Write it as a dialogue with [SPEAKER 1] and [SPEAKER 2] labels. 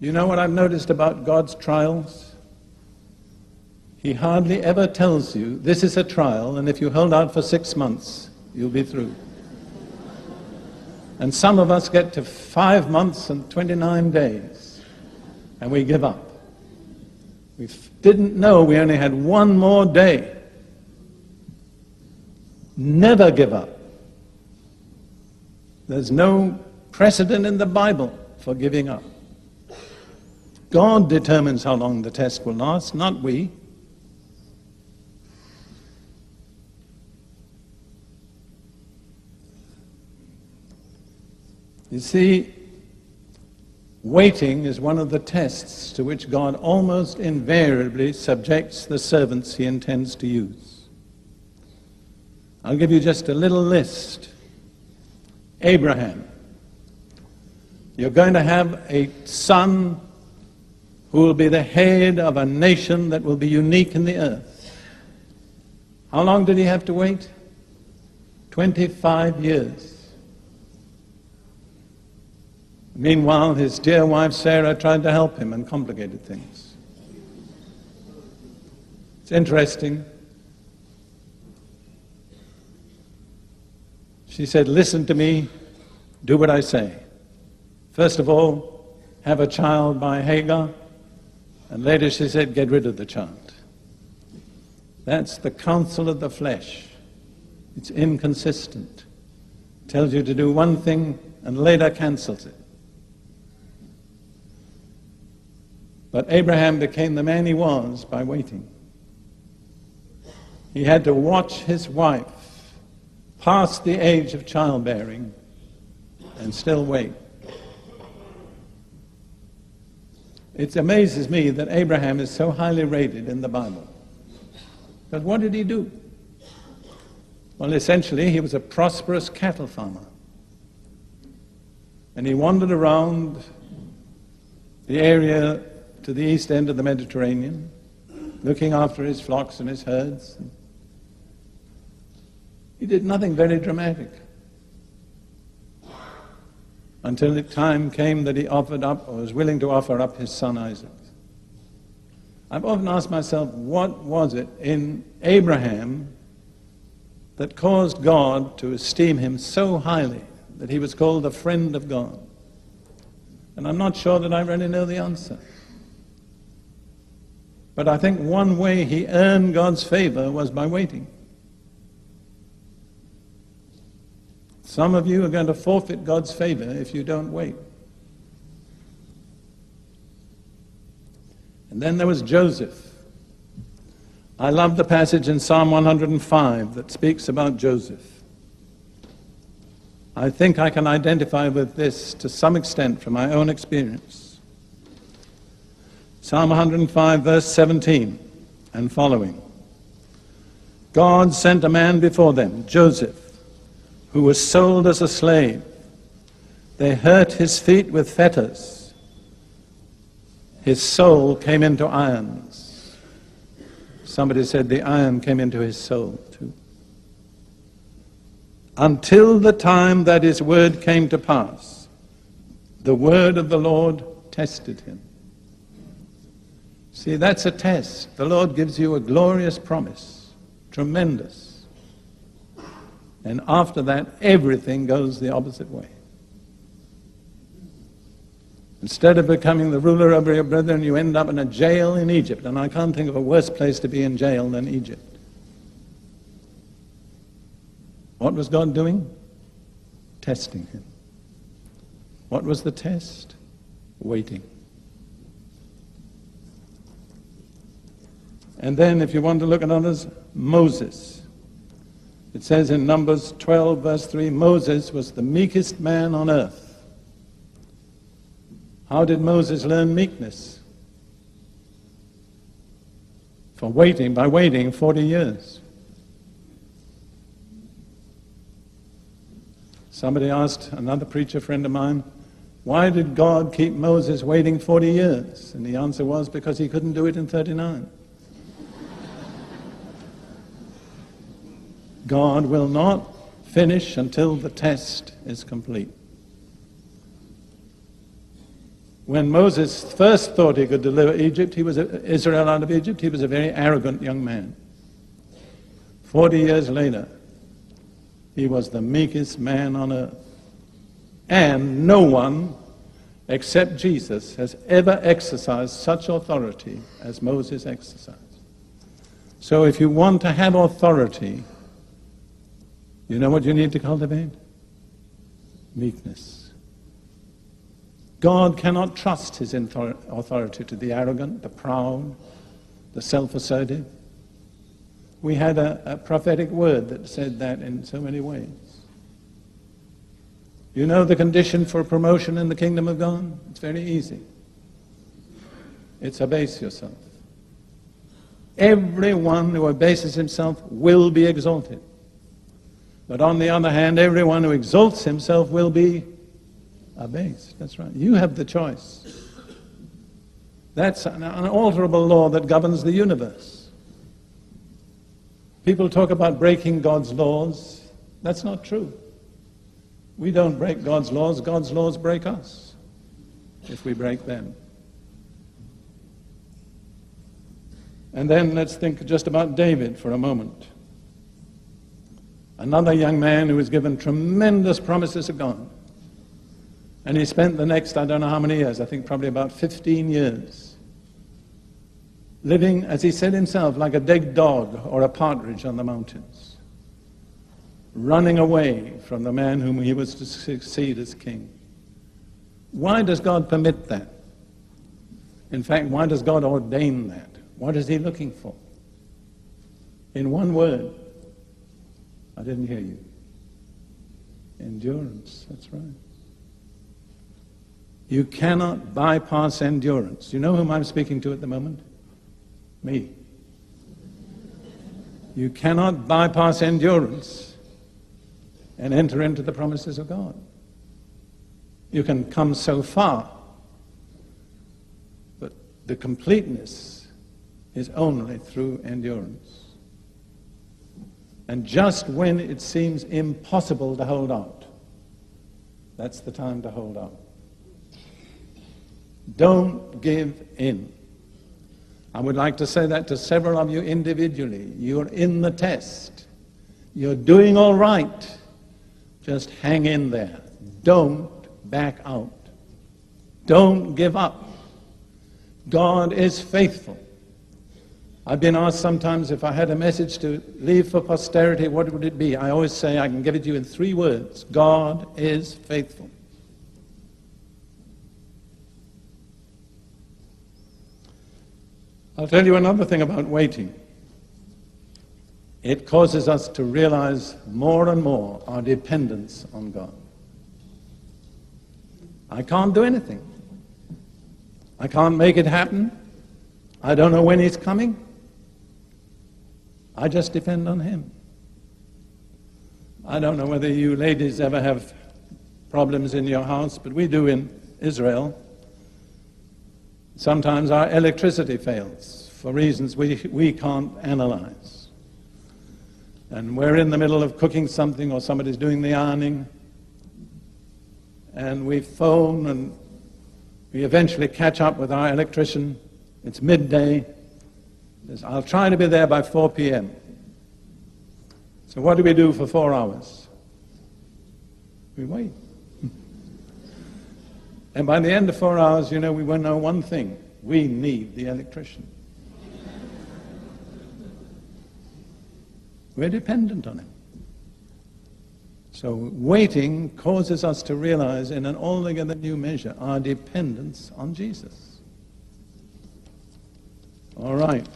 [SPEAKER 1] You know what I've noticed about God's trials? He hardly ever tells you, this is a trial, and if you hold out for 6 months, you'll be through. And some of us get to 5 months and 29 days, and we give up. We didn't know we only had 1 more day. Never give up. There's no precedent in the Bible for giving up. God determines how long the test will last, not we. You see, waiting is one of the tests to which God almost invariably subjects the servants he intends to use. I'll give you just a little list. Abraham. You're going to have a son who will be the head of a nation that will be unique in the earth. How long did he have to wait? 25 years. Meanwhile, his dear wife Sarah tried to help him and complicated things. It's interesting. She said, listen to me, do what I say. First of all, have a child by Hagar, and later she said, get rid of the child. That's the counsel of the flesh. It's inconsistent. It tells you to do one thing and later cancels it. But Abraham became the man he was by waiting. He had to watch his wife past the age of childbearing and still wait. It amazes me that Abraham is so highly rated in the Bible. But what did he do? Well, essentially, he was a prosperous cattle farmer. And he wandered around the area to the east end of the Mediterranean, looking after his flocks and his herds. He did nothing very dramatic until the time came that he offered up, or was willing to offer up, his son Isaac. I've often asked myself, what was it in Abraham that caused God to esteem him so highly that he was called the friend of God? And I'm not sure that I really know the answer. But I think one way he earned God's favor was by waiting. Some of you are going to forfeit God's favor if you don't wait. And then there was Joseph. I love the passage in Psalm 105 that speaks about Joseph. I think I can identify with this to some extent from my own experience. Psalm 105, verse 17 and following. God sent a man before them, Joseph, who was sold as a slave. They hurt his feet with fetters. His soul came into irons. Somebody said the iron came into his soul too. Until the time that his word came to pass, the word of the Lord tested him. See, that's a test. The Lord gives you a glorious promise, tremendous. And after that, everything goes the opposite way. Instead of becoming the ruler over your brethren, you end up in a jail in Egypt. And I can't think of a worse place to be in jail than Egypt. What was God doing? Testing him. What was the test? Waiting. And then, if you want to look at others, Moses. It says in Numbers 12, verse 3, Moses was the meekest man on earth. How did Moses learn meekness? By waiting 40 years. Somebody asked another preacher friend of mine, why did God keep Moses waiting 40 years? And the answer was, because he couldn't do it in 39. God will not finish until the test is complete. When Moses first thought he could deliver Israel out of Egypt, he was a very arrogant young man. 40 years later, he was the meekest man on earth. And no one except Jesus has ever exercised such authority as Moses exercised. So if you want to have authority, you know what you need to cultivate? Meekness. God cannot trust his authority to the arrogant, the proud, the self-assertive. We had a prophetic word that said that in so many ways. You know the condition for promotion in the kingdom of God? It's very easy. It's abase yourself. Everyone who abases himself will be exalted. But on the other hand, everyone who exalts himself will be abased. That's right. You have the choice. That's an unalterable law that governs the universe. People talk about breaking God's laws. That's not true. We don't break God's laws break us if we break them. And then let's think just about David for a moment. Another young man who was given tremendous promises of God. And he spent the next, I don't know how many years, I think probably about 15 years, living, as he said himself, like a dead dog or a partridge on the mountains, running away from the man whom he was to succeed as king. Why does God permit that? In fact, why does God ordain that? What is he looking for? In one word, I didn't hear you. Endurance, that's right. You cannot bypass endurance. You know whom I'm speaking to at the moment? Me. You cannot bypass endurance and enter into the promises of God. You can come so far, but the completeness is only through endurance. And just when it seems impossible to hold out, that's the time to hold out. Don't give in. I would like to say that to several of you individually. You're in the test. You're doing all right. Just hang in there. Don't back out. Don't give up. God is faithful. I've been asked sometimes if I had a message to leave for posterity, what would it be? I always say I can give it to you in 3 words. God is faithful. I'll tell you another thing about waiting. It causes us to realize more and more our dependence on God. I can't do anything. I can't make it happen. I don't know when he's coming. I just depend on him. I don't know whether you ladies ever have problems in your house, but we do in Israel. Sometimes our electricity fails for reasons we can't analyze. And we're in the middle of cooking something or somebody's doing the ironing, and we phone and we eventually catch up with our electrician. It's midday. He says, I'll try to be there by 4 p.m. So what do we do for 4 hours? We wait. And by the end of 4 hours, you know, we will know one thing. We need the electrician. We're dependent on him. So waiting causes us to realize in an altogether new measure our dependence on Jesus. All right.